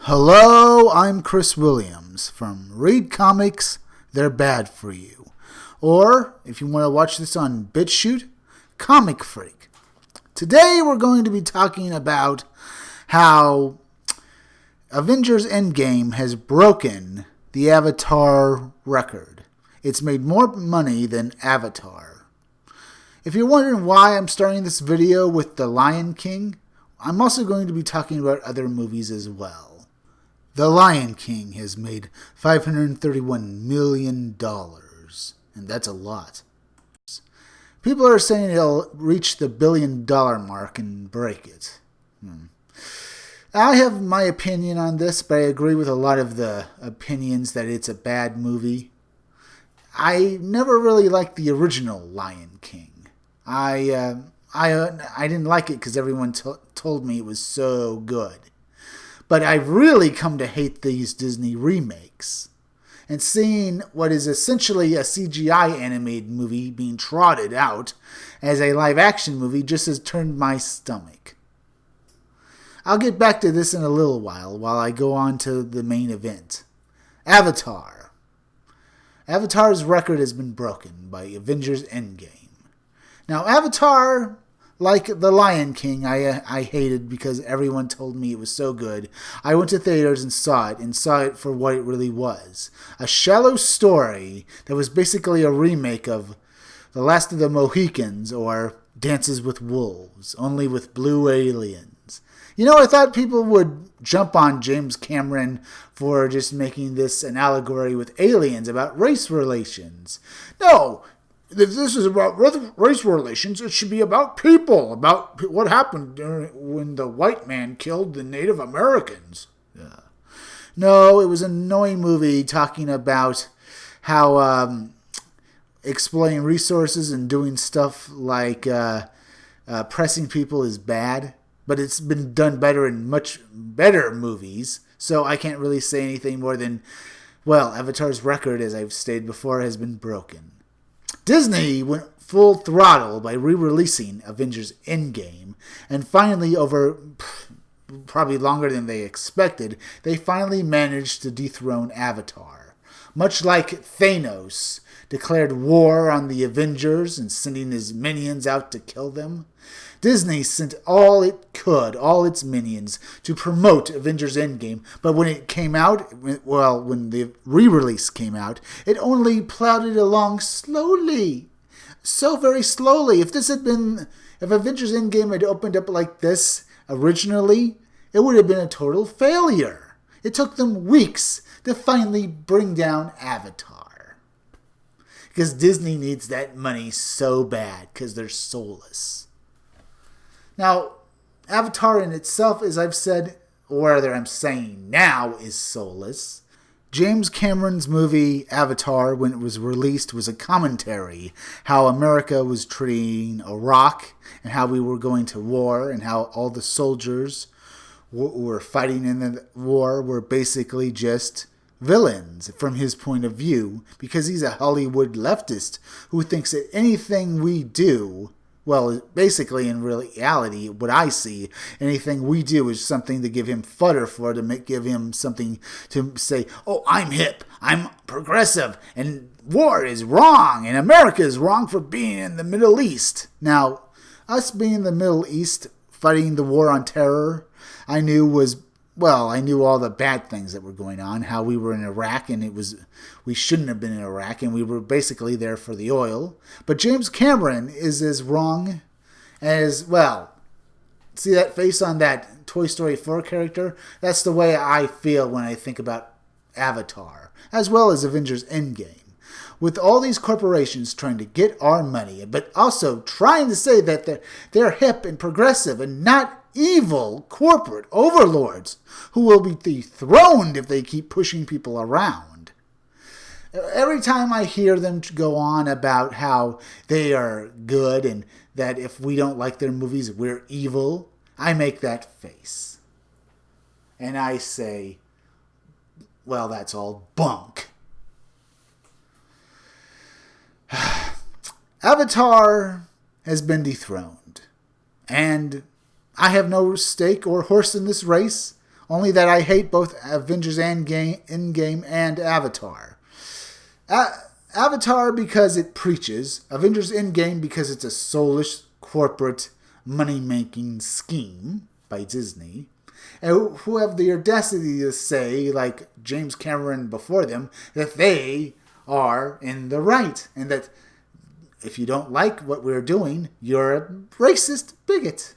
Hello, I'm Chris Williams from Read Comics, They're Bad For You. Or, if you want to watch this on BitChute, Comic Freak. Today we're going to be talking about how Avengers End Game has broken the Avatar record. It's made more money than Avatar. If you're wondering why I'm starting this video with The Lion King, I'm also going to be talking about other movies as well. The Lion King has made $531 million, and that's a lot. People are saying it'll reach the $1 billion mark and break it. I have my opinion on this, but I agree with a lot of the opinions that it's a bad movie. I never really liked the original Lion King. I didn't like it because everyone told me it was so good. But I've really come to hate these Disney remakes. And seeing what is essentially a CGI animated movie being trotted out as a live-action movie just has turned my stomach. I'll get back to this in a little while I go on to the main event. Avatar. Avatar's record has been broken by Avengers End Game. Now, Avatar, like The Lion King, I hated because everyone told me it was so good. I went to theaters and saw it for what it really was. A shallow story that was basically a remake of The Last of the Mohicans or Dances with Wolves, only with blue aliens. You know, I thought people would jump on James Cameron for just making this an allegory with aliens about race relations. No! If this is about race relations, it should be about people, about what happened when the white man killed the Native Americans. Yeah. No, it was an annoying movie talking about how exploiting resources and doing stuff like pressing people is bad, but it's been done better in much better movies, so I can't really say anything more than, well, Avatar's record, as I've stated before, has been broken. Disney went full throttle by re-releasing Avengers End Game, and finally, over probably longer than they expected, they finally managed to dethrone Avatar. Much like Thanos declared war on the Avengers and sending his minions out to kill them, Disney sent all it could, all its minions, to promote Avengers End Game, but when it came out, when the re-release came out, it only plowed it along slowly. So very slowly. If Avengers End Game had opened up like this originally, it would have been a total failure. It took them weeks to finally bring down Avatar. Because Disney needs that money so bad, because they're soulless. Now, Avatar in itself, as I've said, or rather I'm saying now, is soulless. James Cameron's movie Avatar, when it was released, was a commentary how America was treating Iraq and how we were going to war and how all the soldiers who were fighting in the war were basically just villains from his point of view, because he's a Hollywood leftist who thinks that anything we do, well, basically, in reality, what I see, anything we do is something to give him fodder for, give him something to say, oh, I'm hip, I'm progressive, and war is wrong, and America is wrong for being in the Middle East. Now, us being in the Middle East, fighting the war on terror, I knew all the bad things that were going on, how we were in Iraq and we shouldn't have been in Iraq and we were basically there for the oil. But James Cameron is as wrong as, well, see that face on that Toy Story 4 character? That's the way I feel when I think about Avatar, as well as Avengers End Game. With all these corporations trying to get our money, but also trying to say that they're hip and progressive and not evil corporate overlords who will be dethroned if they keep pushing people around. Every time I hear them go on about how they are good and that if we don't like their movies, we're evil, I make that face. And I say, well, that's all bunk. Avatar has been dethroned. And I have no stake or horse in this race. Only that I hate both Avengers End Game and Avatar. Avatar because it preaches, Avengers End Game because it's a soulless corporate money-making scheme by Disney, and who have the audacity to say, like James Cameron before them, that they are in the right, and that if you don't like what we're doing, you're a racist bigot.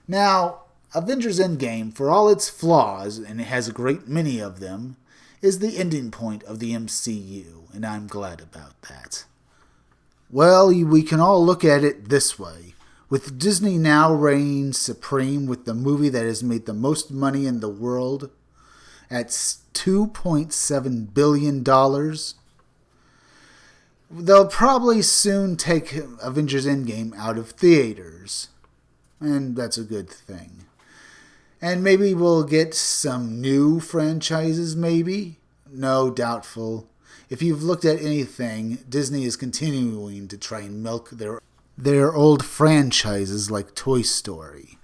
Now, Avengers End Game, for all its flaws, and it has a great many of them, is the ending point of the MCU, and I'm glad about that. Well, we can all look at it this way. With Disney now reigning supreme with the movie that has made the most money in the world at $2.7 billion, they'll probably soon take Avengers End Game out of theaters. And that's a good thing. And maybe we'll get some new franchises, maybe? No, doubtful. If you've looked at anything, Disney is continuing to try and milk their old franchises like Toy Story.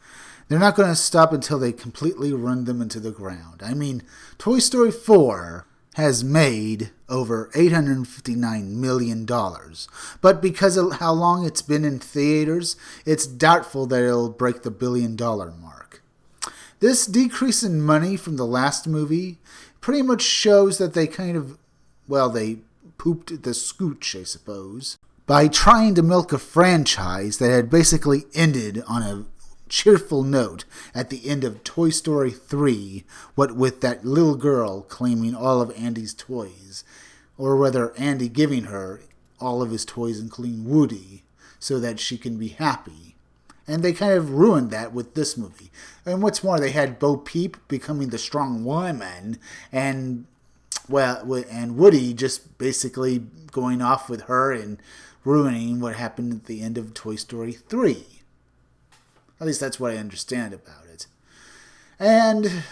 They're not going to stop until they completely run them into the ground. I mean, Toy Story 4 has made over $859 million. But because of how long it's been in theaters, it's doubtful that it'll break the $1 billion mark. This decrease in money from the last movie pretty much shows that they they pooped the scooch, I suppose, by trying to milk a franchise that had basically ended on a cheerful note at the end of Toy Story 3, what with that little girl claiming all of Andy's toys, or rather Andy giving her all of his toys including Woody, so that she can be happy. And they kind of ruined that with this movie. And what's more, they had Bo Peep becoming the strong woman, and Woody just basically going off with her and ruining what happened at the end of Toy Story 3. At least that's what I understand about it. And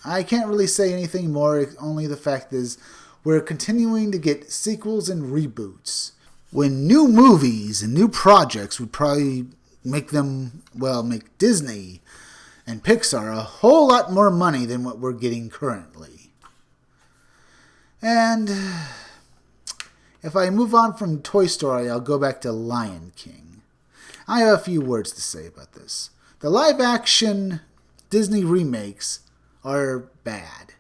I can't really say anything more, only the fact is we're continuing to get sequels and reboots. When new movies and new projects would probably make Disney and Pixar a whole lot more money than what we're getting currently. And if I move on from Toy Story, I'll go back to Lion King. I have a few words to say about this. The live-action Disney remakes are bad.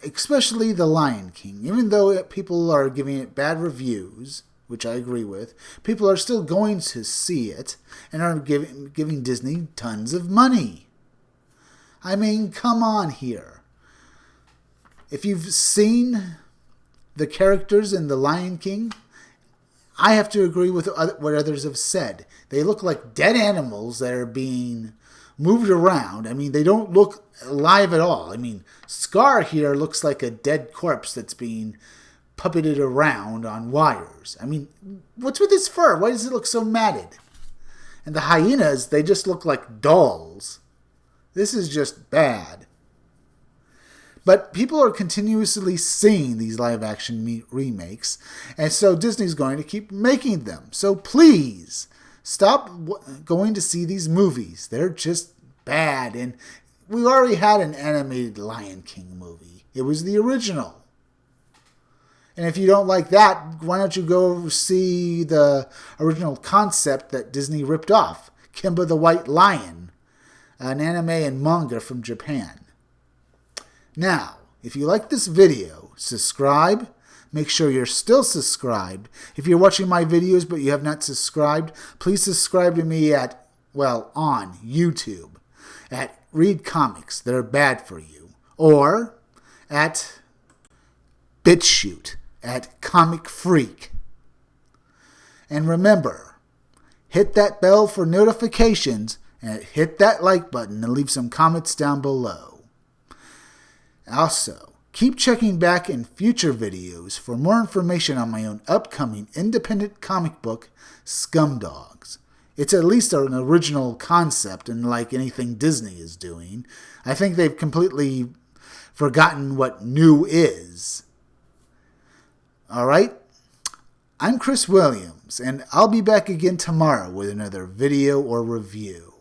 Especially The Lion King. Even though people are giving it bad reviews, which I agree with, people are still going to see it and are giving Disney tons of money. I mean, come on here. If you've seen the characters in The Lion King, I have to agree with what others have said. They look like dead animals that are being moved around. I mean, they don't look alive at all. I mean, Scar here looks like a dead corpse that's being puppeted around on wires. I mean, what's with his fur? Why does it look so matted? And the hyenas, they just look like dolls. This is just bad. But people are continuously seeing these live-action remakes, and so Disney's going to keep making them. So please, stop going to see these movies. They're just bad. And we already had an animated Lion King movie. It was the original. And if you don't like that, why don't you go see the original concept that Disney ripped off, Kimba the White Lion, an anime and manga from Japan. Now, if you like this video, subscribe. Make sure you're still subscribed. If you're watching my videos but you have not subscribed, please subscribe to me on YouTube at Read Comics That Are Bad For You, or at BitChute at Comic Freak. And remember, hit that bell for notifications and hit that like button and leave some comments down below. Also, keep checking back in future videos for more information on my own upcoming independent comic book, Scumdogs. It's at least an original concept, unlike anything Disney is doing. I think they've completely forgotten what new is. Alright? I'm Chris Williams, and I'll be back again tomorrow with another video or review.